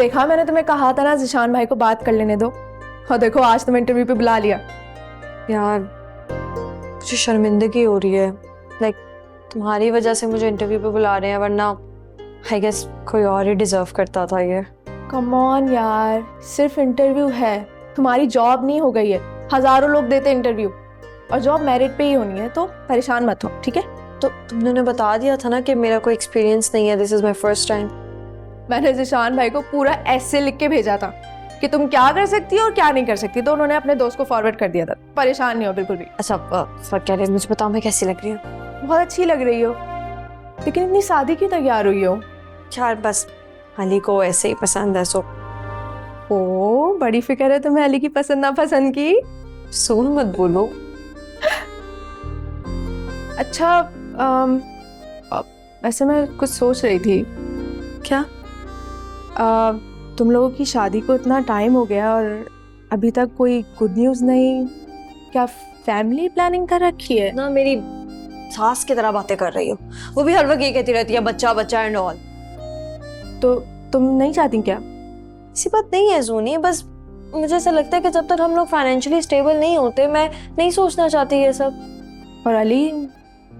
देखा, मैंने तुम्हें कहा था ना ज़ीशान भाई को बात कर लेने दो, और देखो आज तुम्हें इंटरव्यू पे बुला लिया। यार मुझे शर्मिंदगी हो रही है, लाइक तुम्हारी वजह से मुझे इंटरव्यू पे बुला रहे हैं, वरना आई गेस कोई और ही डिजर्व करता था ये। कम ऑन यार, सिर्फ इंटरव्यू है, तुम्हारी जॉब नहीं हो गई है। हजारों लोग देते इंटरव्यू, और जॉब मेरिट पे ही होनी है, तो परेशान मत हो, ठीक है? तो तुमने उन्हें बता दिया था ना कि मेरा कोई एक्सपीरियंस नहीं है, this is my first time. मैंने ज़ीशान भाई को पूरा ऐसे लिख के भेजा था कि तुम क्या कर सकती हो और क्या नहीं कर सकती, तो उन्होंने अपने दोस्त को फॉरवर्ड कर दिया था। परेशान नहीं हो बिल्कुल भी। अच्छा कह रहे, मुझे बताओ मैं कैसी लग रही हूँ? बहुत अच्छी लग रही हो, लेकिन इतनी शादी की तैयार हुई हो। यार बस अली को ऐसे ही पसंद है, सो ओ बड़ी फिक्र है तुम्हें अली की पसंद ना पसंद की। सोन मत बोलो। अच्छा वैसे मैं कुछ सोच रही थी। क्या? तुम लोगों की शादी को इतना टाइम हो गया और अभी तक कोई गुड न्यूज़ नहीं। क्या फैमिली प्लानिंग कर रखी है? ना मेरी सास की तरह बातें कर रही हो, वो भी हर वक्त ये कहती रहती है बच्चा बच्चा एंड ऑल। तो तुम नहीं चाहती क्या? ऐसी बात नहीं है जोनी, बस मुझे ऐसा लगता है कि जब तक हम लोग फाइनेंशियली स्टेबल नहीं होते, मैं नहीं सोचना चाहती ये सब। और अली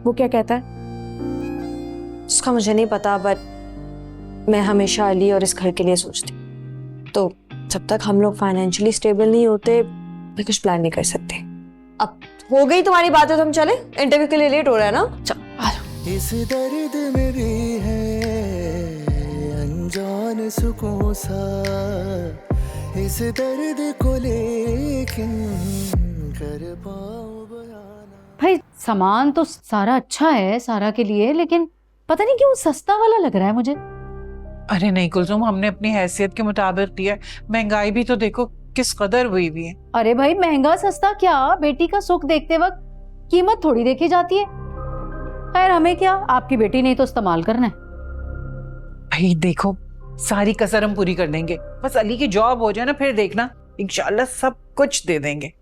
वो क्या कहता है? उसका मुझे नहीं पता, बट मैं हमेशा अली और इस घर के लिए सोचती हूँ। तो जब तक हम लोग फाइनेंशियली स्टेबल नहीं होते, मैं कुछ प्लान नहीं कर सकती। अब हो गई तुम्हारी बातें, तो हम चले, इंटरव्यू के लिए लेट हो रहा है ना। चल आ जाओ। इस दर्द में भी है अनजान सुकून सा, इस दर्द को लेकिन कर पाऊं बयान। भाई सामान तो सारा अच्छा है सारा के लिए, लेकिन पता नहीं क्यों सस्ता वाला लग रहा है मुझे। अरे नहीं कुलसुम, हमने अपनी हैसियत के मुताबिक दिया। महंगाई भी तो देखो किस कदर हुई भी है। अरे भाई महंगा सस्ता क्या, बेटी का सुख देखते वक्त कीमत थोड़ी देखी जाती है। खैर हमें क्या, आपकी बेटी ने तो इस्तेमाल करना है। भाई देखो, सारी कसर हम पूरी कर देंगे, बस अली की जॉब हो जाए ना, फिर देखना इंशाल्लाह सब कुछ दे देंगे।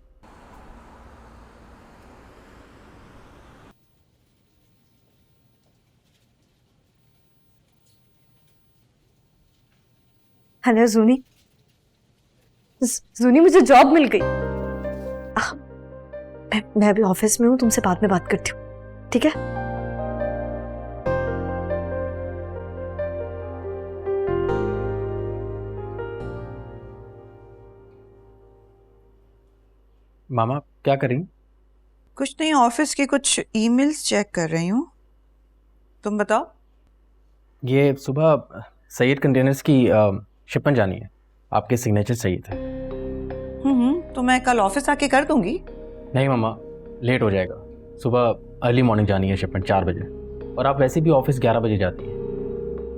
हेलो जूनी, जूनी मुझे जॉब मिल गई। मैं अभी ऑफिस में हूँ, तुमसे बाद में बात करती हूँ, ठीक है? मामा क्या कर रही हैं? कुछ नहीं, ऑफिस की कुछ ईमेल्स चेक कर रही हूँ। तुम बताओ। ये सुबह सैयद कंटेनर्स की शिपमेंट जानी है, आपके सिग्नेचर चाहिए थे। तो मैं कल ऑफिस आके कर दूंगी। नहीं मामा, लेट हो जाएगा। सुबह अर्ली मॉर्निंग जानी है शिपमेंट 4 बजे, और आप वैसे भी ऑफिस 11 बजे जाती हैं।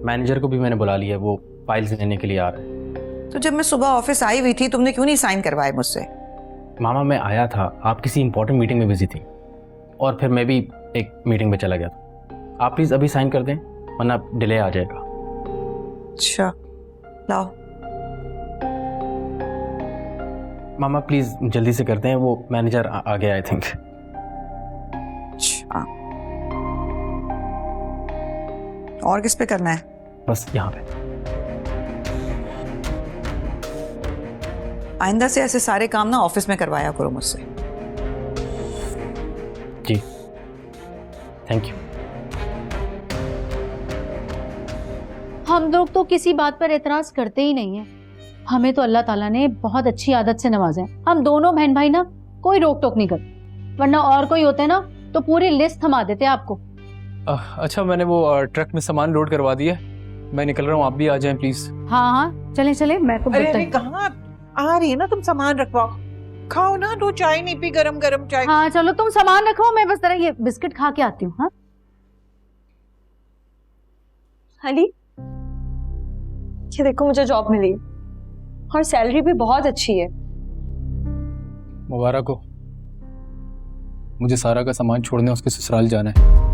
मैनेजर को भी मैंने बुला लिया है, वो फाइल्स लेने के लिए आ रहे हैं। तो जब मैं सुबह ऑफिस आई हुई थी, तुमने क्यों नहीं साइन करवाए मुझसे? मामा मैं आया था, आप किसी इंपॉर्टेंट मीटिंग में बिजी थी, और फिर मैं भी एक मीटिंग में चला गया था। आप प्लीज़ अभी साइन कर दें, वरना डिले आ जाएगा। अच्छा लाओ। मामा प्लीज़ जल्दी से करते हैं, वो मैनेजर आ गया आई थिंक। अच्छा, और किस पे करना है? बस यहाँ पे। आइंदा से ऐसे सारे काम ना ऑफिस में करवाया करो मुझसे। जी थैंक यू। हम लोग तो किसी बात पर एतराज करते ही नहीं है। हमें तो अल्लाह ताला ने बहुत अच्छी आदत से नवाजा है। हम दोनों बहन भाई ना कोई रोक टोक नहीं करते, वरना और कोई होते ना तो पूरी लिस्ट थमा देते आपको। अच्छा मैंने वो ट्रक में सामान लोड करवा दिया, मैं निकल रहा हूँ, आप भी आ जाएं प्लीज। हाँ हाँ चले चले, मैं तो अरे कहाँ आ रही है ना, तुम सामान रखवाओ, खाओ ना, तो चाय नहीं पी, गरम गरम चाय। हाँ चलो तुम सामान रखो, मैं बस जरा ये बिस्किट खा के आती हूँ। हाँ अली ये देखो मुझे जॉब मिली, और सैलरी भी बहुत अच्छी है। मुबारक हो। मुझे सारा का सामान छोड़ने उसके ससुराल जाना है।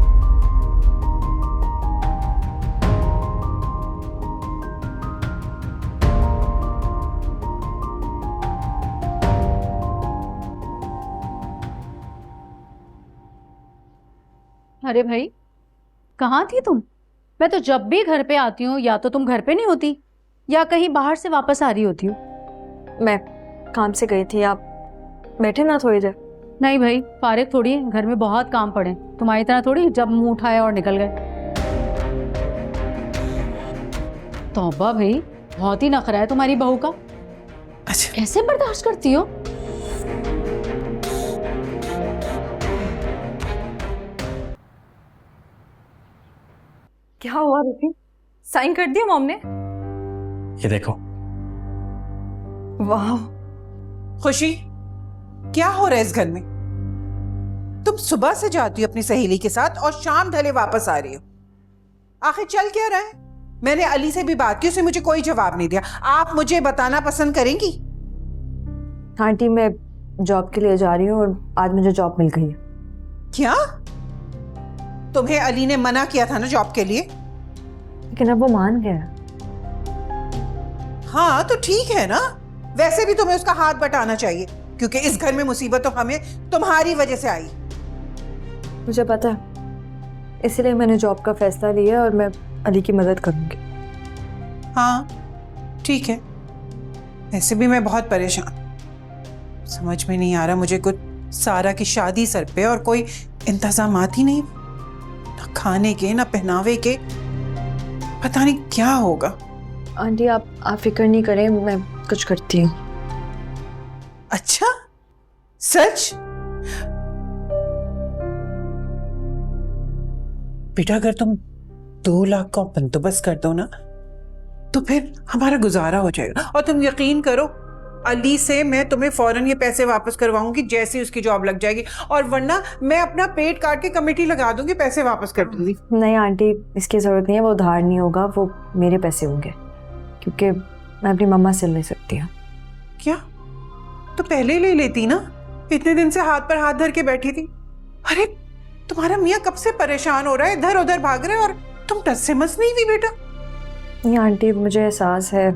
अरे भाई कहाँ थी तुम? मैं तो जब भी घर पे आती हूँ या तो तुम घर पे नहीं होती या कहीं बाहर से वापस आ रही होती हो? मैं काम से गई थी, आप बैठे ना थोड़ी देर। नहीं भाई, फारिग थोड़ी है, घर में बहुत काम पड़े, तुम्हारी तरह थोड़ी जब मुंह उठाया और निकल गए। तौबा भाई, बहुत ही नखरा है तुम्हारी बहू का। अच्छा कैसे बर्दाश्त करती हो? क्या हुआ रुपी, साइन कर दिया मॉम ने? ये देखो। वाह, खुशी, क्या हो रहा है इस घर में? तुम सुबह से जाती हो अपनी सहेली के साथ और शाम ढले वापस आ रही हो। आखिर चल क्या रहा है? मैंने अली से भी बात की, उसने मुझे कोई जवाब नहीं दिया। आप मुझे बताना पसंद करेंगी? आंटी मैं जॉब के लिए जा रही हूँ और आज मुझे जॉब मिल गई है। क्या? तुम्हें अली ने मना किया था ना जॉब के लिए? लेकिन अब वो मान गया। हाँ तो ठीक है ना, वैसे भी तुम्हें उसका हाथ बटाना चाहिए, क्योंकि इस घर में मुसीबत तो हमें तुम्हारी वजह से आई। मुझे पता है, इसीलिए मैंने जॉब का फैसला लिया और मैं अली की मदद करूंगी। हाँ ठीक है, वैसे भी मैं बहुत परेशान, समझ में नहीं आ रहा मुझे कुछ। सारा की शादी सर पे और कोई इंतजामात ही नहीं, ना खाने के ना पहनावे के, पता नहीं क्या होगा। आंटी आप फिक्र नहीं करें, मैं कुछ करती हूँ। अच्छा सच? बेटा अगर तुम 2 लाख का बंदोबस्त कर दो ना तो फिर हमारा गुजारा हो जाएगा। और तुम यकीन करो, अली से मैं तुम्हें फौरन ये पैसे वापस करवाऊंगी जैसे ही उसकी जॉब लग जाएगी, और वरना मैं अपना पेट काट के कमेटी लगा दूंगी, पैसे वापस कर दूंगी। नहीं आंटी, इसकी जरूरत नहीं है, वो उधार नहीं होगा, वो मेरे पैसे होंगे, क्योंकि मैं अपनी मम्मा से ले सकती हूँ। क्या? तो पहले ही ले लेती ना, इतने दिन से हाथ पर हाथ धर के बैठी थी। अरे तुम्हारा मियाँ कब से परेशान हो रहा है, इधर उधर भाग रहे और तुम टस से मस नहीं थी बेटा। नहीं आंटी, मुझे एहसास है,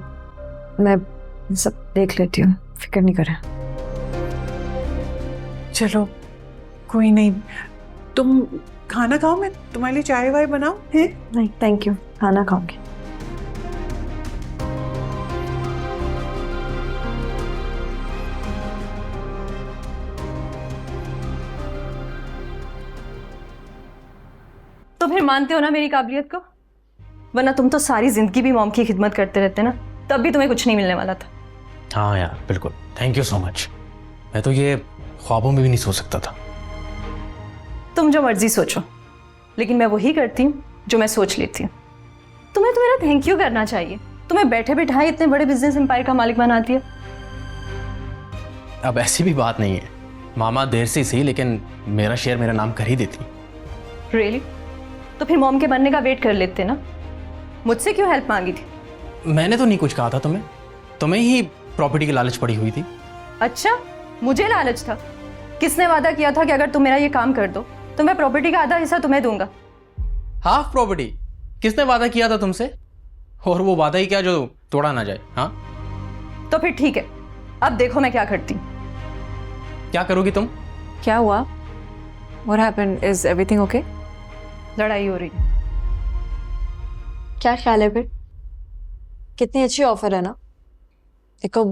मैं सब देख लेती हूँ, फिक्र नहीं करें। चलो कोई नहीं, तुम खाना खाओ, मैं तुम्हारे लिए चाय वाय बनाऊं? है? नहीं थैंक यू, खाना खाऊंगी। तो फिर मानते हो ना मेरी काबिलियत को? वरना तुम तो सारी जिंदगी भी मॉम की खिदमत करते रहते ना, तब भी तुम्हें कुछ नहीं मिलने वाला था। हाँ यार बिल्कुल, थैंक यू सो मच। मैं तो ये ख्वाबों में भी नहीं सोच सकता था। तुम जो मर्जी सोचो, लेकिन मैं वही करती हूँ जो मैं सोच लेती हूँ। तुम्हें तो मेरा थैंक यू करना चाहिए, तुम्हें बैठे बैठाए इतने बड़े बिजनेस एम्पायर का मालिक बनाती है। अब ऐसी भी बात नहीं है, मामा देर से सही लेकिन मेरा शेयर मेरा नाम कर ही देती। रियली? तो फिर मॉम के बनने का वेट कर लेते ना, मुझसे क्यों हेल्प मांगी थी? मैंने तो नहीं कुछ कहा था तुम्हें, तुम्हें ही प्रॉपर्टी की लालच पड़ी हुई थी। अच्छा, मुझे लालच था? किसने वादा किया था कि अगर तुम मेरा ये काम कर दो तो मैं प्रॉपर्टी का आधा हिस्सा तुम्हें दूंगा? Half property? किसने वादा किया था तुमसे? और वो वादा ही क्या जो तोड़ा ना जाए। हाँ तो फिर ठीक है, अब देखो मैं क्या करती हूँ। क्या करोगी तुम? क्या हुआ? What happened? Is everything okay? लड़ाई हो रही है। क्या ख्याल है फिर? कितनी अच्छी ऑफर है ना। देखो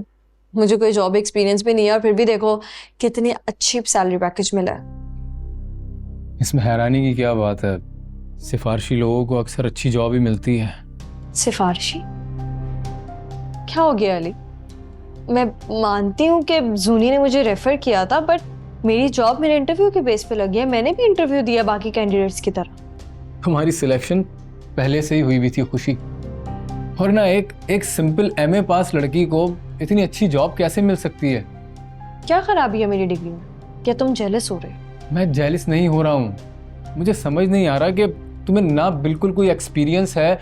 मुझे कोई जॉब एक्सपीरियंस भी नहीं है और फिर भी देखो कितनी अच्छी सैलरी पैकेज मिला है। इसमें हैरानी की क्या बात है, सिफारशी लोगों को अक्सर अच्छी जॉब ही मिलती है। सिफारशी? क्या हो गया अली? मैं मानती हूँ कि जूनी ने मुझे रेफर किया था, बट मेरी जॉब मेरे इंटरव्यू के बेस पे लगी है। मैंने भी इंटरव्यू दिया बाकी कैंडिडेट्स की तरह। तुम्हारी सिलेक्शन पहले से ही हुई भी थी खुशी, और ना एक सिंपल MA पास लड़की को इतनी अच्छी जॉब कैसे मिल सकती है? क्या खराबी है मेरी डिग्री में? क्या तुम जेलस हो रहे हो? मैं जेलस नहीं हो रहा हूँ, मुझे समझ नहीं आ रहा कि तुम्हें ना बिल्कुल कोई एक्सपीरियंस है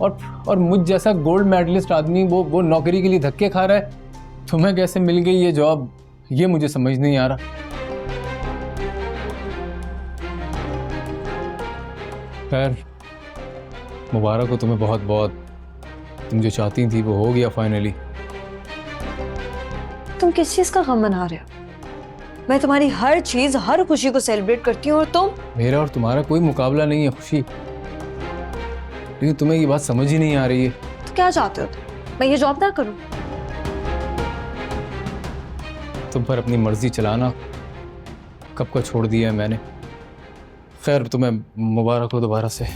और मुझ जैसा गोल्ड मेडलिस्ट आदमी वो नौकरी के लिए धक्के खा रहा है। तुम्हें कैसे मिल गई ये जॉब, ये मुझे समझ नहीं आ रहा। खैर मुबारक हो तुम्हें बहुत बहुत, तुम जो चाहती थी वो हो गया फाइनली। तुम किस चीज का गम मना रहे हो? मैं तुम्हारी हर चीज, हर खुशी को सेलिब्रेट करती हूँ, और तुम? मेरा और तुम्हारा कोई मुकाबला नहीं है खुशी, लेकिन तुम्हें ये बात समझ ही नहीं आ रही है। तो क्या चाहते हो तुम? मैं ये जॉब ना करूं? तुम पर अपनी मर्जी चलाना कब का छोड़ दिया है मैंने। खैर तुम्हें मुबारक हो दोबारा से।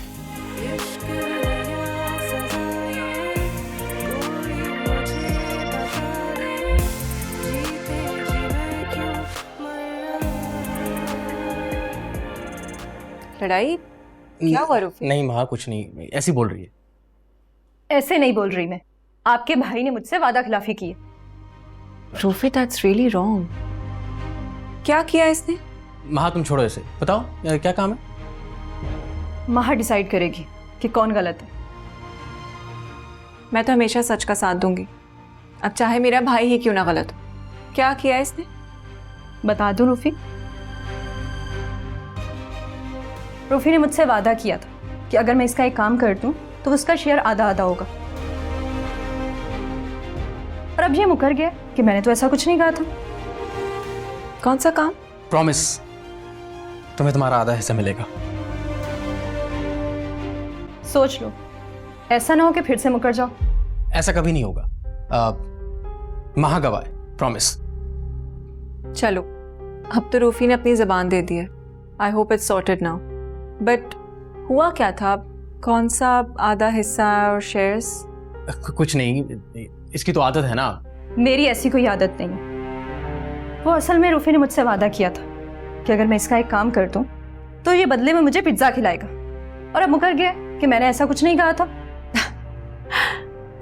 लड़ाई क्या हुआ रूफी? नहीं माँ, कुछ नहीं, ऐसी बोल रही है। ऐसे नहीं बोल रही मैं, आपके भाई ने मुझसे वादा खिलाफी की है। Rufi that's really wrong. क्या किया इसने? माँ तुम छोड़ो ऐसे, बताओ क्या काम है? माँ डिसाइड करेगी कि कौन गलत है। मैं तो हमेशा सच का साथ दूंगी, अब चाहे मेरा भाई ही क्यों ना गलत हो। क्या किया इसने? बता दूं रूफी? रूफी ने मुझसे वादा किया था कि अगर मैं इसका एक काम कर दूं तो उसका शेयर आधा आधा होगा, और अब ये मुकर गया कि मैंने तो ऐसा कुछ नहीं कहा था। कौन सा काम? प्रॉमिस, तुम्हें तुम्हारा आधा हिस्सा मिलेगा। सोच लो, ऐसा ना हो कि फिर से मुकर जाओ। ऐसा कभी नहीं होगा। महागवाह, प्रॉमिस। चलो, अब तो रूफी ने अपनी जबान दे दी है। I hope it's sorted now. But हुआ क्या था? कौन सा आधा हिस्सा और शेयर्स? कुछ नहीं, इसकी तो आदत है ना। मेरी ऐसी कोई आदत नहीं है। वो असल में रूफी ने मुझसे वादा किया था कि अगर मैं इसका एक काम कर दूं तो ये बदले में मुझे पिज्जा खिलाएगा, और अब मुकर गया कि मैंने ऐसा कुछ नहीं कहा था।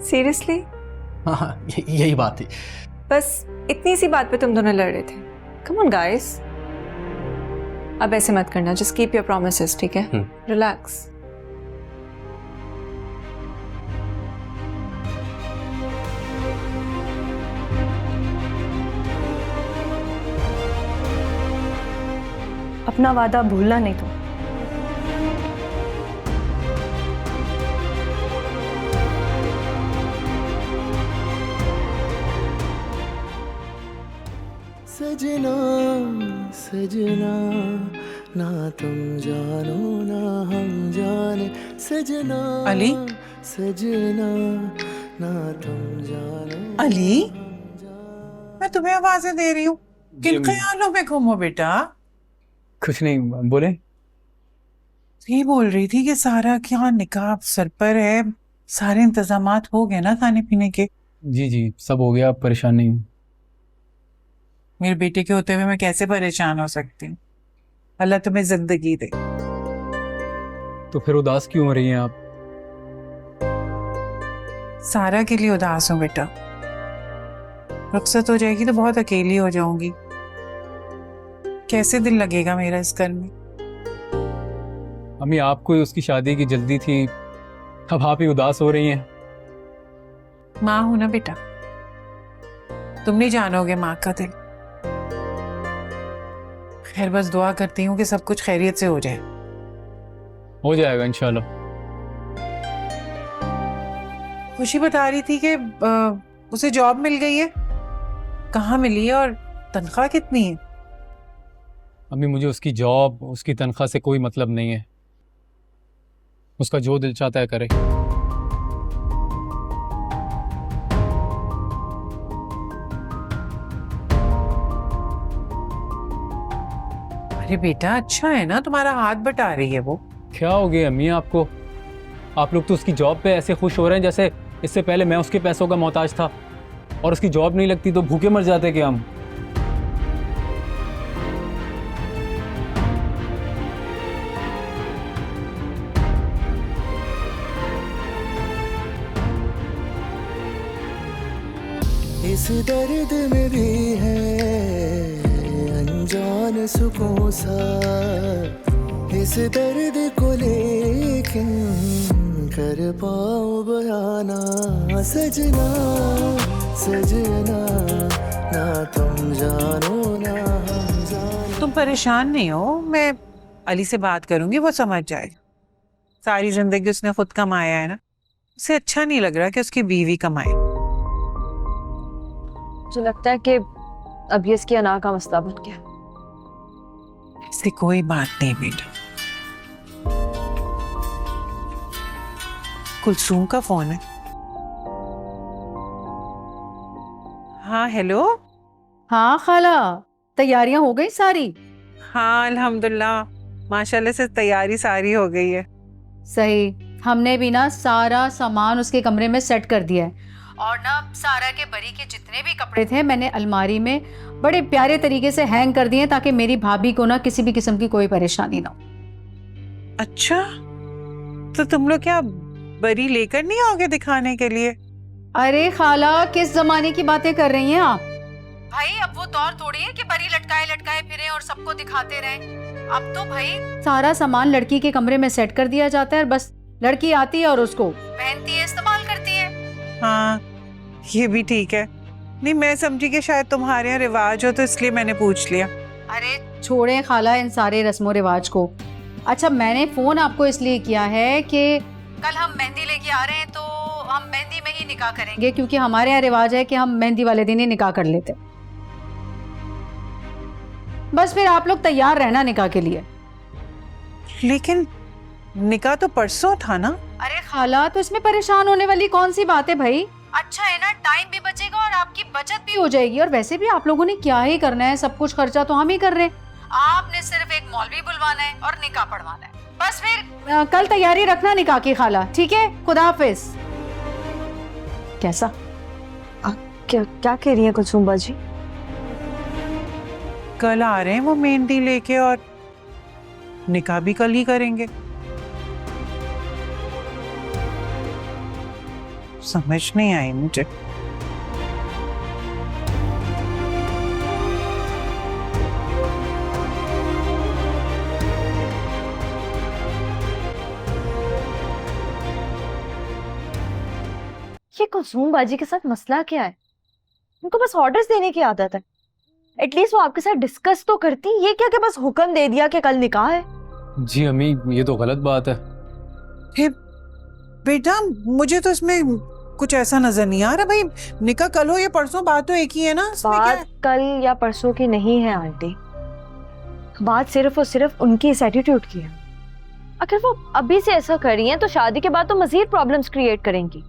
सीरियसली? हाँ, यही बात थी। बस इतनी सी बात पे तुम दोनों लड़ रहे थे। कम ऑन गाइस, अब ऐसे मत करना। जस्ट कीप योर प्रॉमिसेस, ठीक है? रिलैक्स। अपना वादा भूलना नहीं तो। सजना सजना, ना तुम जानो ना हम जाने। सजना अली? सजना, ना तुम जानो। अली, मैं तुम्हें आवाजें दे रही हूँ, किन ख्यालों में घूमो बेटा? कुछ नहीं, बोले। ये बोल रही थी कि सारा क्या निकाब सर पर है, सारे इंतजामात हो गए ना खाने पीने के? जी जी, सब हो गया, आप परेशान नहीं हूँ। मेरे बेटे के होते हुए मैं कैसे परेशान हो सकती हूँ? अल्लाह तुम्हें जिंदगी दे। तो फिर उदास क्यों हो रही हैं आप? सारा के लिए उदास हूँ बेटा। रुखसत हो जाएगी तो बहुत अकेली हो जाऊंगी। कैसे दिल लगेगा मेरा इस घर में? अम्मी, आपको ही उसकी शादी की जल्दी थी, अब आप ही उदास हो रही हैं। माँ हूं ना बेटा, तुम नहीं जानोगे माँ का दिल। खैर, बस दुआ करती हूँ कि सब कुछ खैरियत से हो जाए। हो जाएगा इंशाल्लाह। खुशी बता रही थी कि उसे जॉब मिल गई है। कहाँ मिली है और तनख्वाह कितनी है? अम्मी, मुझे उसकी जॉब, उसकी तनख्वाह से कोई मतलब नहीं है। उसका जो दिल चाहता है करे। अरे बेटा, अच्छा है ना, तुम्हारा हाथ बटा रही है वो। क्या हो गया अम्मी आपको? आप लोग तो उसकी जॉब पे ऐसे खुश हो रहे हैं जैसे इससे पहले मैं उसके पैसों का मोहताज था, और उसकी जॉब नहीं लगती तो भूखे मर जाते क्या हम? इस दर्द में भी है अनजान सुकून सा, इस दर्द को लेकिन कर पाऊं बयाना। सजना सजना, ना तुम जानो ना हम जाने। तुम परेशान नहीं हो, मैं अली से बात करूंगी, वो समझ जाएगा। सारी जिंदगी उसने खुद कमाया है ना, उसे अच्छा नहीं लग रहा कि उसकी बीवी कमाए। मुझे लगता है कि अब ये इसकी अना का मसला बन गया। ऐसी कोई बात नहीं बेटा। कुलसूम का फोन है। हाँ हेलो। हाँ खाला, तैयारियां हो गई सारी? हाँ अल्हम्दुलिल्लाह, माशाल्लाह से तैयारी सारी हो गई है। सही, हमने भी ना सारा सामान उसके कमरे में सेट कर दिया है। और ना सारा के बरी के जितने भी कपड़े थे मैंने अलमारी में बड़े प्यारे तरीके से हैंग कर दिए ताकि मेरी भाभी को ना किसी भी किस्म की कोई परेशानी ना हो। अच्छा, तो तुम लोग क्या बरी लेकर नहीं आओगे दिखाने के लिए? अरे खाला, किस जमाने की बातें कर रही हैं आप? भाई अब वो दौर थोड़ी है कि बरी लटकाए लटकाए फिरे और सबको दिखाते रहें। अब तो भाई सारा सामान लड़की के कमरे में सेट कर दिया जाता है, बस लड़की आती है और उसको पहनती है, इस्तेमाल करती है। हाँ ये भी ठीक है। नहीं, मैं समझी कि शायद तुम्हारे यहाँ रिवाज हो तो इसलिए मैंने पूछ लिया। अरे छोड़ें खाला इन सारे रस्मों रिवाज को। अच्छा, मैंने फोन आपको इसलिए किया है कि कल हम मेहंदी लेके आ रहे हैं, तो हम मेहंदी में ही निकाह करेंगे, क्योंकि हमारे यहाँ रिवाज है कि हम मेहंदी वाले दिन ही निकाह कर लेते। बस फिर आप लोग तैयार रहना निकाह के लिए। लेकिन निकाह तो परसों था ना? अरे खाला, तो इसमें परेशान होने वाली कौन सी बात है भाई? अच्छा है ना, टाइम भी बचेगा और आपकी बचत भी हो जाएगी। और वैसे भी आप लोगों ने क्या ही करना है, सब कुछ खर्चा तो हम ही कर रहे हैं। आपने सिर्फ एक मौलवी बुलवाना है और निकाह पढ़वाना है। बस फिर कल तैयारी रखना निकाह की खाला, ठीक है? खुदा हाफिज। कैसा? क्या क्या कह रही है कुलसुम बाजी? कल आ रहे हैं वो मेहंदी लेके और निकाह भी कल ही करेंगे। समझ नहीं आई मुझे। ये कुलसुम बाजी के साथ मसला क्या है? उनको बस ऑर्डर्स देने की आदत है। एटलीस्ट वो आपके साथ डिस्कस तो करती। ये क्या कि बस हुक्म दे दिया कि कल निकाह है। जी अम्मी, ये तो गलत बात है। बेटा मुझे तो इसमें कुछ ऐसा नजर नहीं आ रहा। भाई निकाह कल हो या परसों, बात तो एक ही है ना। इसमें क्या बात है? कल या परसों की नहीं है आंटी, बात सिर्फ और सिर्फ उनकी इस एटीट्यूड की है। अगर वो अभी से ऐसा कर रही हैं तो शादी के बाद तो मजीद प्रॉब्लम्स क्रिएट करेंगी।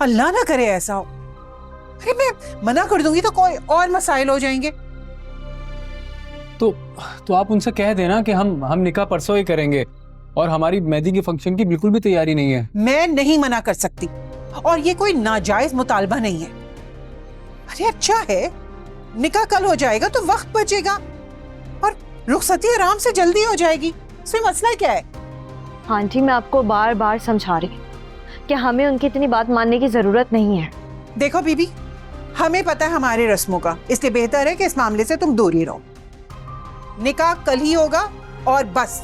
अल्लाह ना करे ऐसा हो। अरे मैं मना कर दूंगी तो कोई और मसाइल हो जाएंगे। तो आप उनसे कह देना कि हम निकाह परसों ही करेंगे और हमारी मेहंदी के फंक्शन की बिल्कुल भी तैयारी नहीं है। मैं नहीं मना कर सकती और ये कोई नाजायज मुतालबा नहीं है। अरे अच्छा है, निकाह कल हो जाएगा तो वक्त बचेगा और रुखसती आराम से जल्दी हो जाएगी। इसमें मसला क्या है? आंटी मैं आपको बार बार समझा रही हूँ कि हमें उनकी इतनी बात मानने की जरूरत नहीं है। देखो बीबी, हमें पता है हमारे रस्मों का, इसलिए बेहतर है कि इस मामले से तुम दूर ही रहो। निकाह कल ही होगा और बस।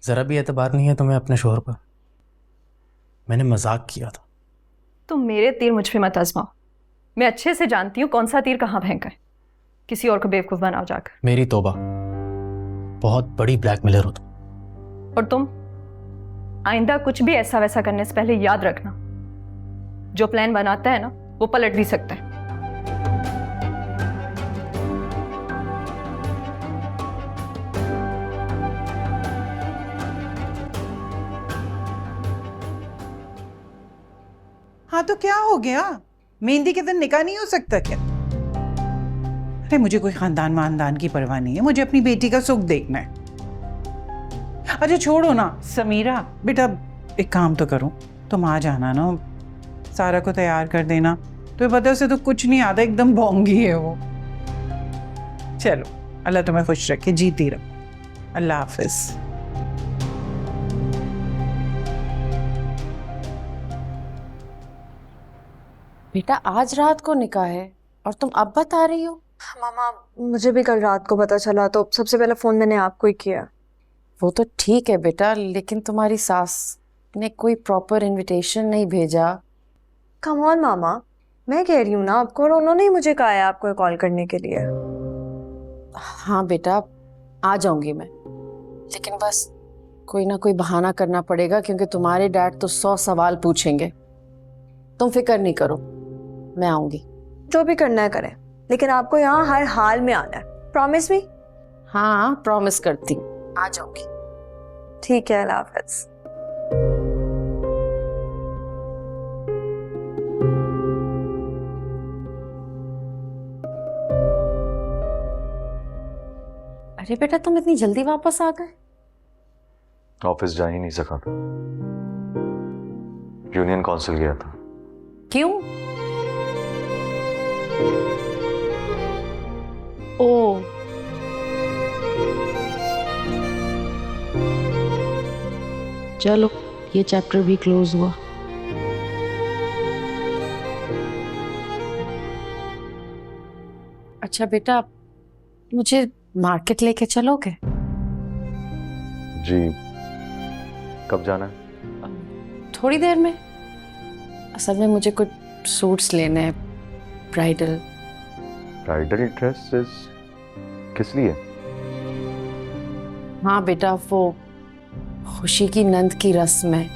ज़रा भी एतबार नहीं है तुम्हें अपने शोहर पर? मैंने मजाक किया था। तुम मेरे तीर मुझ पे मत आजमाओ। मैं अच्छे से जानती हूँ कौन सा तीर कहाँ फेंका है। किसी और को बेवकूफ बनाओ जाकर। मेरी तौबा, बहुत बड़ी ब्लैकमेलर हो तुम। और तुम आइंदा कुछ भी ऐसा वैसा करने से पहले याद रखना, जो प्लान बनाता है ना वो पलट भी सकता है। हाँ तो क्या हो गया? मेहंदी के दिन निकाह नहीं हो सकता क्या? अरे मुझे कोई खानदान वानदान की परवाह नहीं है, मुझे अपनी बेटी का सुख देखना है। अच्छा छोड़ो ना समीरा, बेटा एक काम तो करो, तुम आ जाना ना, सारा को तैयार कर देना। तो पता है उसे तो कुछ नहीं आता, एकदम बोंगी है वो। चलो अल्लाह तुम्हें खुश रखे, जीती रहो। अल्लाह हाफिज। बेटा आज रात को निकाह है और तुम अब बता रही हो? मामा मुझे भी कल रात को पता चला तो सबसे पहले फोन मैंने आपको ही किया। वो तो ठीक है बेटा, लेकिन तुम्हारी सास ने कोई प्रॉपर इनविटेशन नहीं भेजा। कम ऑन मामा, मैं कह रही हूँ ना आपको, और उन्होंने ही मुझे कहा है आपको कॉल करने के लिए। हाँ बेटा, आ जाऊंगी मैं, लेकिन बस कोई ना कोई बहाना करना पड़ेगा क्योंकि तुम्हारे डैड तो 100 सवाल पूछेंगे। तुम फिक्र नहीं करो, मैं आऊंगी। जो भी करना है करें, लेकिन आपको यहाँ हर हाल में आना है। Promise me? हाँ प्रॉमिस करती हूँ, आ जाऊंगी। ठीक है, अल्लाह हाफ़िज़। अरे बेटा तुम इतनी जल्दी वापस आ गए? ऑफिस जा ही नहीं सका था, यूनियन काउंसिल गया था। क्यों? ओ चलो ये चैप्टर भी क्लोज हुआ। अच्छा बेटा मुझे मार्केट लेके चलोगे? जी, कब जाना है? थोड़ी देर में। असल में मुझे कुछ सूट्स लेने हैं, ब्राइडल। ब्राइडल ड्रेसेस किस लिए? हाँ बेटा वो खुशी की नंद की रस्म है,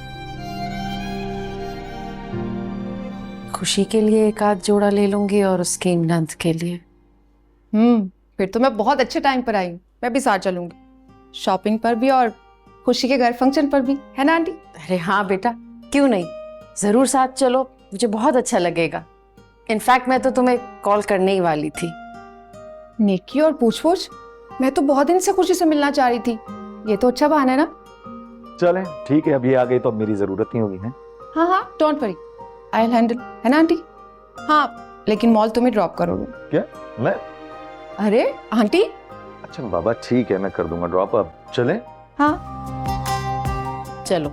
खुशी के लिए एक आध जोड़ा ले लूंगी और उसकी नंद के लिए। फिर तो मैं बहुत अच्छे टाइम पर आई हूँ। मैं भी साथ चलूंगी, शॉपिंग पर भी और खुशी के घर फंक्शन पर भी, है ना आंटी? अरे हाँ बेटा, क्यों नहीं, जरूर साथ चलो, मुझे बहुत अच्छा लगेगा। इनफैक्ट मैं तो तुम्हें कॉल करने ही वाली थी। नेकी और पूछ-पूछ, मैं तो बहुत दिन से खुशी से मिलना चाह रही थी। ये तो अच्छा बहाना है ना? चलें ठीक है, अब ये आ गई तो अब मेरी जरूरत नहीं होगी। है हाँ हाँ, don't worry, I will handle, है ना आंटी? हाँ लेकिन मॉल तुम्हें ड्रॉप करोगे? क्या? मैं? अरे आंटी। अच्छा बाबा ठीक है, मैं कर दूंगा ड्रॉप। अब चलें? हाँ चलो।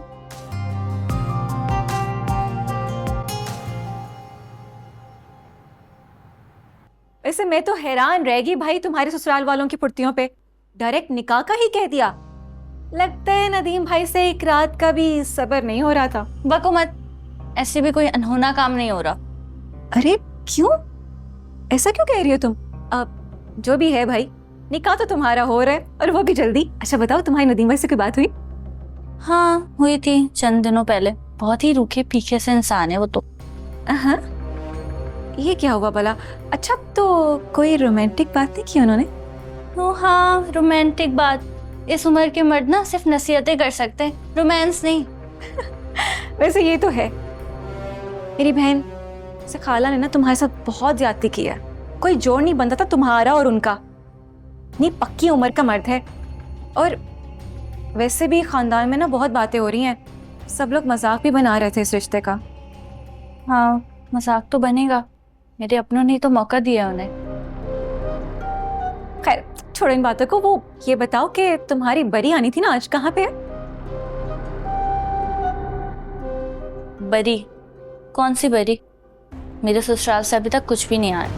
वैसे मैं तो हैरान रह गई भाई तुम्हारे ससुराल वालों की फुर्तियों पे। डायरेक्ट निकाह का ही कह दिया। लगता है नदीम भाई से एक रात का भी सब्र नहीं हो रहा था। बको मत, ऐसे भी कोई अनहोना काम नहीं हो रहा। अरे क्यों, ऐसा क्यों कह रही हो तुम? अब जो भी है भाई, निकाह तो तुम्हारा हो रहा है और वो भी जल्दी। अच्छा बताओ, तुम्हारी नदीम भाई से कोई बात हुई? हाँ हुई थी चंद दिनों पहले। बहुत ही रूखे पीछे से इंसान है वो तो। हाँ, ये क्या हुआ भला? अच्छा तो कोई रोमांटिक बात नहीं की उन्होंने? ओ हाँ, रोमांटिक बात। इस उम्र के मर्द ना सिर्फ नसीहतें कर सकते हैं, रोमांस नहीं। वैसे ये तो है, मेरी बहन से खाला ने ना तुम्हारे साथ बहुत ज्यादती की है। कोई जोड़ नहीं बनता था तुम्हारा और उनका। इतनी पक्की उम्र का मर्द है। और वैसे भी खानदान में ना बहुत बातें हो रही हैं, सब लोग मजाक भी बना रहे थे इस रिश्ते का। हाँ मजाक तो बनेगा, मेरे अपनों ने तो मौका दिया उन्हें। खैर छोड़ो इन बातों को, वो ये बताओ कि तुम्हारी बरी आनी थी ना, आज कहाँ पे है? बरी? कौन सी बरी? मेरे ससुराल से अभी तक कुछ भी नहीं आया।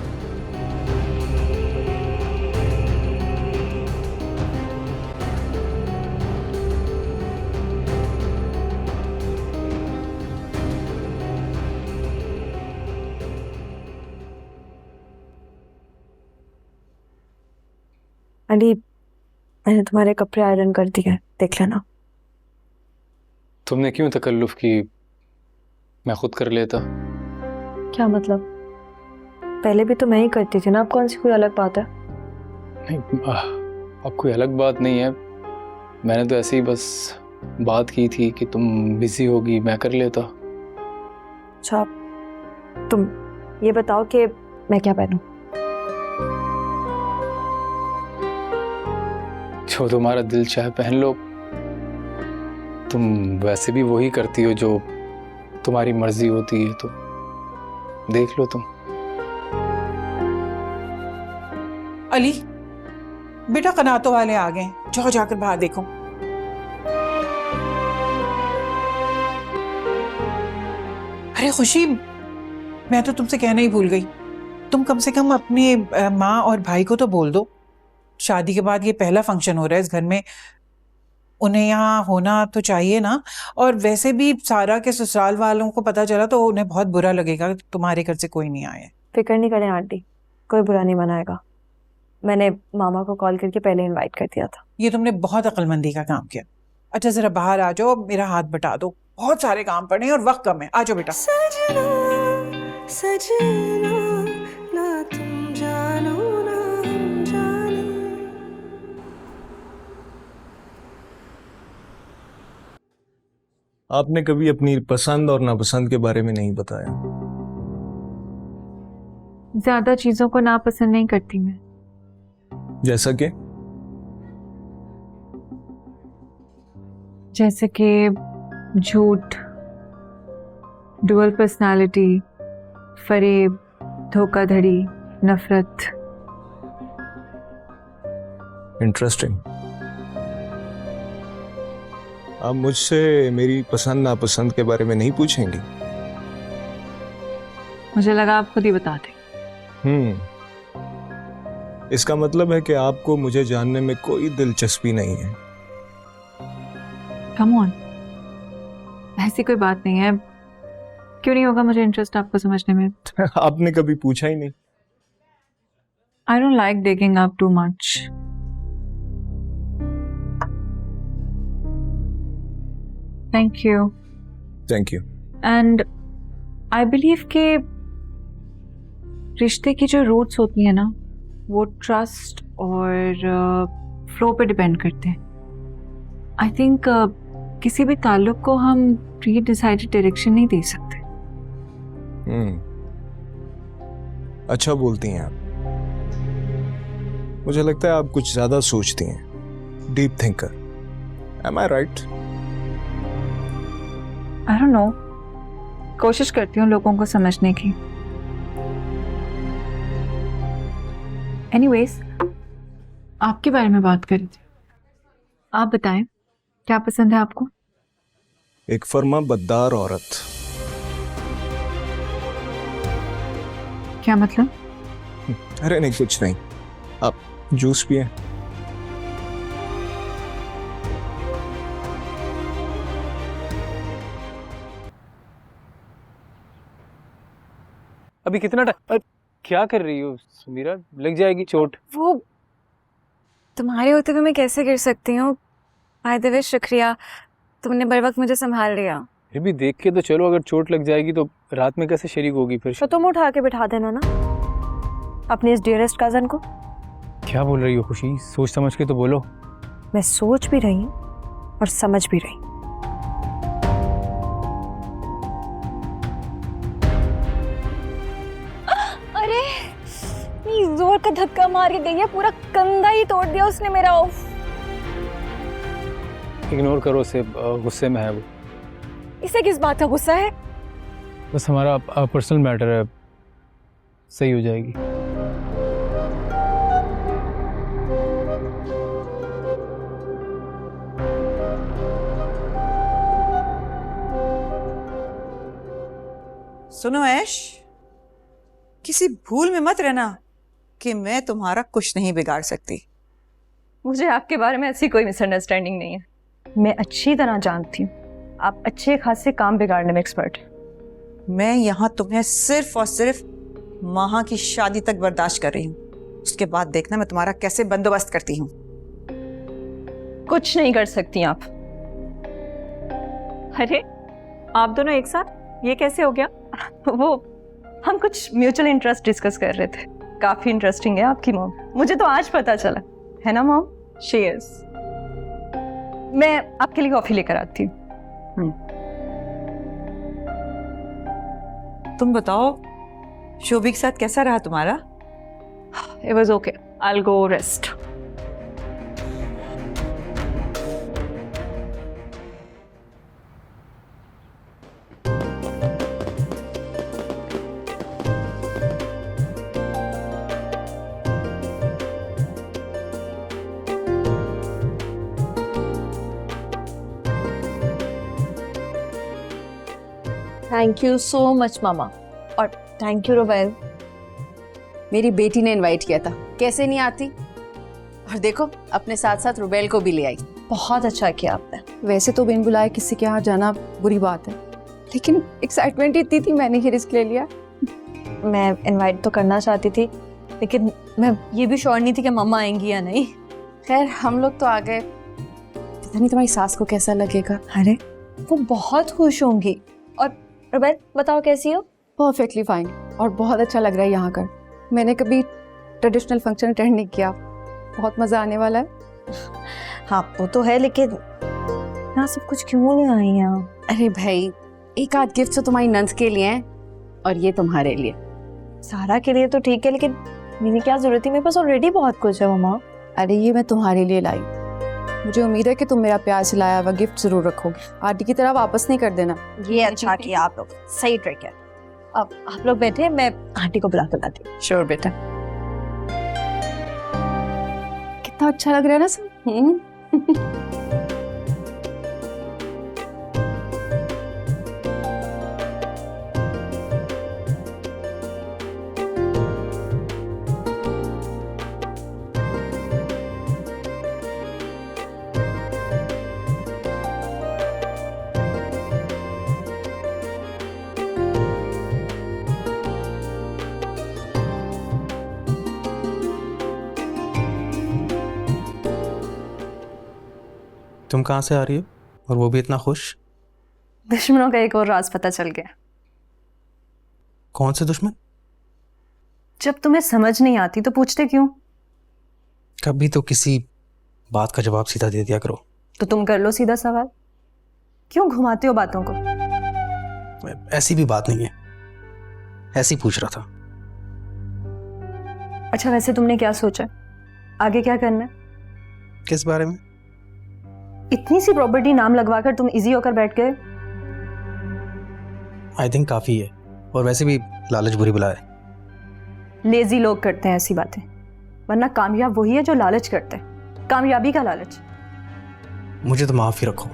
अली, मैंने तुम्हारे कपड़े आयरन कर दिए, देख लेना। तुमने क्यों तकल्लुफ की, मैं खुद कर लेता। क्या मतलब? पहले भी तो मैं ही करती थी ना, अब कौन सी कोई अलग बात है? नहीं अब कोई अलग बात नहीं है, मैंने तो ऐसे ही बस बात की थी कि तुम बिजी होगी, मैं कर लेता। अच्छा तुम ये बताओ कि मैं क्या पहनूं? जो तुम्हारा दिल चाहे पहन लो। तुम वैसे भी वही करती हो जो तुम्हारी मर्जी होती है, तो देख लो तुम। अली बेटा, कनातों वाले आ गए, जाओ जाकर बाहर देखो। अरे खुशी, मैं तो तुमसे कहना ही भूल गई, तुम कम से कम अपने माँ और भाई को तो बोल दो। शादी के बाद ये पहला फंक्शन हो रहा है इस घर में, उन्हें यहाँ होना तो चाहिए ना। और वैसे भी सारा के ससुराल वालों को पता चला तो उन्हें बहुत बुरा लगेगा कि तुम्हारे घर से कोई नहीं आया। फिक्र नहीं करें आंटी, कोई बुरा नहीं मनाएगा। मैंने मामा को कॉल करके पहले इनवाइट कर दिया था। ये तुमने बहुत अक्लमंदी का काम किया। अच्छा जरा बाहर आ जाओ, मेरा हाथ बटा दो, बहुत सारे काम पड़े हैं और वक्त कम है। आ जाओ बेटा। सजना सजना ना तुम जानो ना हम जाने। आपने कभी अपनी पसंद और नापसंद के बारे में नहीं बताया। ज्यादा चीजों को नापसंद नहीं करती मैं। जैसा कि जैसे कि झूठ, डुअल पर्सनालिटी, फरेब, धोखाधड़ी, नफरत। इंटरेस्टिंग। आप मुझसे मेरी पसंद नापसंद के बारे में नहीं पूछेंगी? मुझे लगा आप खुद ही बता दें। इसका मतलब है कि आपको मुझे जानने में कोई दिलचस्पी नहीं है। कम ऑन, ऐसी कोई बात नहीं है। क्यों नहीं होगा मुझे इंटरेस्ट आपको समझने में? आपने कभी पूछा ही नहीं। I don't like digging up too much. Thank you. Thank you. And I believe के रिश्ते की जो रूट्स होती है ना, वो ट्रस्ट और फ्लो पे डिपेंड करते हैं। आई थिंक किसी भी ताल्लुक को हम प्री डिसाइडेड डायरेक्शन नहीं दे सकते। अच्छा बोलती हैं आप। मुझे लगता है आप कुछ ज्यादा सोचती हैं। Deep thinker. Am I right? I don't know, कोशिश करती हूँ लोगों को समझने की। एनीवेज, आपके बारे में बात कर रही थी। आप बताएं, क्या पसंद है आपको? एक फर्मा बद्दार औरत। क्या मतलब? अरे नहीं, कुछ नहीं। आप जूस पिए। अभी कितना टाइम? क्या कर रही हो सुमीरा? लग जाएगी चोट। वो तुम्हारे होते हुए मैं कैसे गिर सकती हूँ? बाय द वे शुक्रिया, तुमने बर वक्त मुझे संभाल लिया। फिर भी देख के तो चलो, अगर चोट लग जाएगी तो रात में कैसे शरीक होगी फिर? तो तुम उठा के बिठा देना ना अपने इस डियरेस्ट कजन को। क्या बोल रही हो खुशी? सोच समझ के तो बोलो। मैं सोच भी रही हूँ और समझ भी रही। अरे इतनी जोर का धक्का मार के गई है, पूरा कंधा ही तोड़ दिया उसने मेरा। इग्नोर करो उसे, गुस्से में है वो। इसे किस बात का गुस्सा है? बस हमारा पर्सनल मैटर है, सही हो जाएगी। सुनो ऐश, किसी भूल में मत रहना कि मैं तुम्हारा कुछ नहीं बिगाड़ सकती। मुझे आपके बारे में ऐसी कोई मिसअंडरस्टैंडिंग नहीं है। मैं अच्छी तरह जानती हूँ आप अच्छे खासे काम बिगाड़ने में एक्सपर्ट हैं। मैं यहाँ तुम्हें सिर्फ और सिर्फ माहा की शादी तक बर्दाश्त कर रही हूँ। उसके बाद देखना मैं तुम्हारा कैसे बंदोबस्त करती हूँ। कुछ नहीं कर सकती आप। अरे आप दोनों एक साथ, ये कैसे हो गया? वो हम कुछ म्यूचुअल इंटरेस्ट डिस्कस कर रहे थे। काफी इंटरेस्टिंग है आपकी मॉम, मुझे तो आज पता चला है ना मॉम। She is. मैं आपके लिए कॉफी लेकर आती हूँ। तुम बताओ, शोभी के साथ कैसा रहा तुम्हारा? It was okay, I will go rest. Thank you so much मामा। और थैंक यू रुबैल। मेरी बेटी ने इनवाइट किया था, कैसे नहीं आती। और देखो अपने साथ साथ रुबैल को भी ले आई। बहुत अच्छा किया आपने। वैसे तो बिन बुलाए किसी के यहाँ जाना बुरी बात है, लेकिन एक्साइटमेंट इतनी थी, मैंने ही रिस्क ले लिया। मैं इनवाइट तो करना चाहती थी, लेकिन मैं ये भी श्योर नहीं थी कि मम्मा आएंगी या नहीं। खैर हम लोग तो आ गए। पता नहीं तुम्हारी सास को कैसा लगेगा। अरे वो बहुत खुश होंगी। और रुबैल बताओ कैसी हो? परफेक्टली फाइन और बहुत अच्छा लग रहा है यहाँ कर। मैंने कभी ट्रेडिशनल फंक्शन अटेंड नहीं किया, बहुत मज़ा आने वाला है। हाँ वो तो है, लेकिन यहाँ सब कुछ क्यों नहीं आई यहाँ? अरे भाई एक आध गिफ्ट तो तुम्हारी नंद के लिए हैं और ये तुम्हारे लिए। सारा के लिए तो ठीक है, लेकिन मेरी क्या जरूरत थी? मेरे पास ऑलरेडी बहुत कुछ है मम्मा। अरे ये मैं तुम्हारे लिए लाई। मुझे उम्मीद है कि तुम मेरा प्यार से लाया हुआ गिफ्ट जरूर रखोगे, आंटी की तरह वापस नहीं कर देना। ये अच्छा किया आप लोग, सही ट्रिक है। अब आप लोग बैठे, मैं आंटी को बुला कर लाती हूँ। श्योर बेटा। कितना अच्छा लग रहा है ना सब। तुम कहाँ से आ रही हो और वो भी इतना खुश? दुश्मनों का एक और राज पता चल गया। कौन से दुश्मन? जब तुम्हें समझ नहीं आती तो पूछते क्यों? कभी तो किसी बात का जवाब सीधा दे दिया करो। तो तुम कर लो सीधा सवाल, क्यों घुमाते हो बातों को? ऐसी भी बात नहीं है, ऐसे ही पूछ रहा था। अच्छा वैसे तुमने क्या सोचा, आगे क्या करना है? किस बारे में? इतनी सी प्रॉपर्टी नाम लगवाकर तुम इजी होकर बैठ गए। आई थिंक काफी है, और वैसे भी लालच बुरी बला है। लेजी लोग करते हैं ऐसी बातें, वरना कामयाब वही है जो लालच करते हैं, कामयाबी का लालच। मुझे तो माफ ही रखो,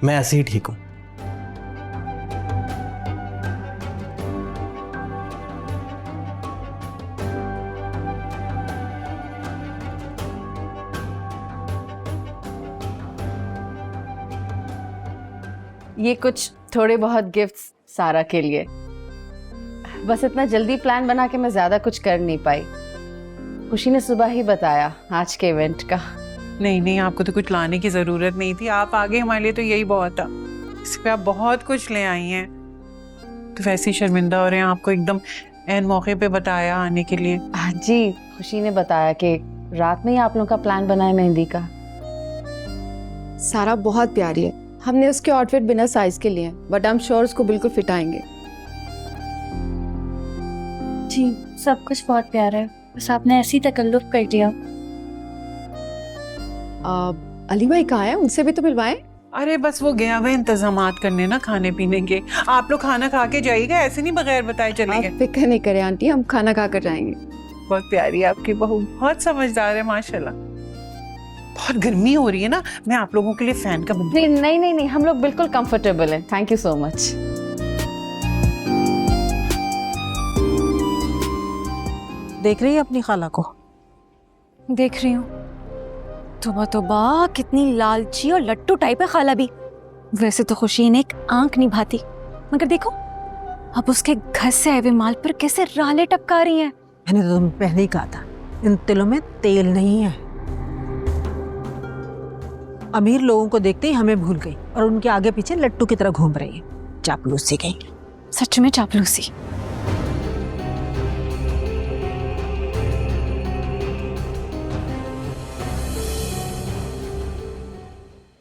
मैं ऐसे ही ठीक हूँ। ये कुछ थोड़े बहुत गिफ्ट्स सारा के लिए। बस इतना जल्दी प्लान बना के मैं ज्यादा कुछ कर नहीं पाई। खुशी ने सुबह ही बताया आज के इवेंट का। नहीं नहीं, आपको तो कुछ लाने की जरूरत नहीं थी, आप आगे हमारे लिए तो यही बहुत था। इस पे आप बहुत कुछ ले आई हैं, तो वैसे ही शर्मिंदा हो रहे हैं। आपको एकदम एन मौके पे बताया आने के लिए। जी खुशी ने बताया कि रात में ही आप लोगों का प्लान बना है मेहंदी का। सारा बहुत प्यारी है, हमने उसके आउटफिट बिना साइज के लिए हैं, बट आई एम श्योर उसको बिल्कुल फिट आएंगे। जी सब कुछ बहुत प्यारा है, बस आपने ऐसी तकल्लुफ कर दिया। अली भाई कहाँ है, उनसे भी तो मिलवाएं। अरे बस वो गया हुआ इंतजामात करने ना खाने पीने के। आप लोग खाना खा के जाइएगा, ऐसे नहीं बगैर बताए चलेंगे। आप फिक्र नहीं करें आंटी, हम खाना खा कर जाएंगे। बहुत प्यारी है आपकी बहू, बहुत समझदार है माशाल्लाह। बहुत गर्मी हो रही है ना, मैं आप लोगों के लिए फैन का नहीं नहीं नहीं नहीं, हम लोग बिल्कुल कंफर्टेबल हैं। Thank you so much. देख रही है अपनी खाला को? देख रही हूँ। तोबा तोबा, कितनी लालची और लट्टू टाइप है खाला भी। वैसे तो खुशी ने एक आंख नहीं भाती, मगर देखो अब उसके घर से आए हुए माल पर कैसे राले टपका रही हैं। मैंने तो तुम्हें पहले ही कहा था, इन तिलों में तेल नहीं है। अमीर लोगों को देखते ही हमें भूल गई और उनके आगे पीछे लट्टू की तरह घूम रही है। चापलूसी कहीं। सच में चापलूसी।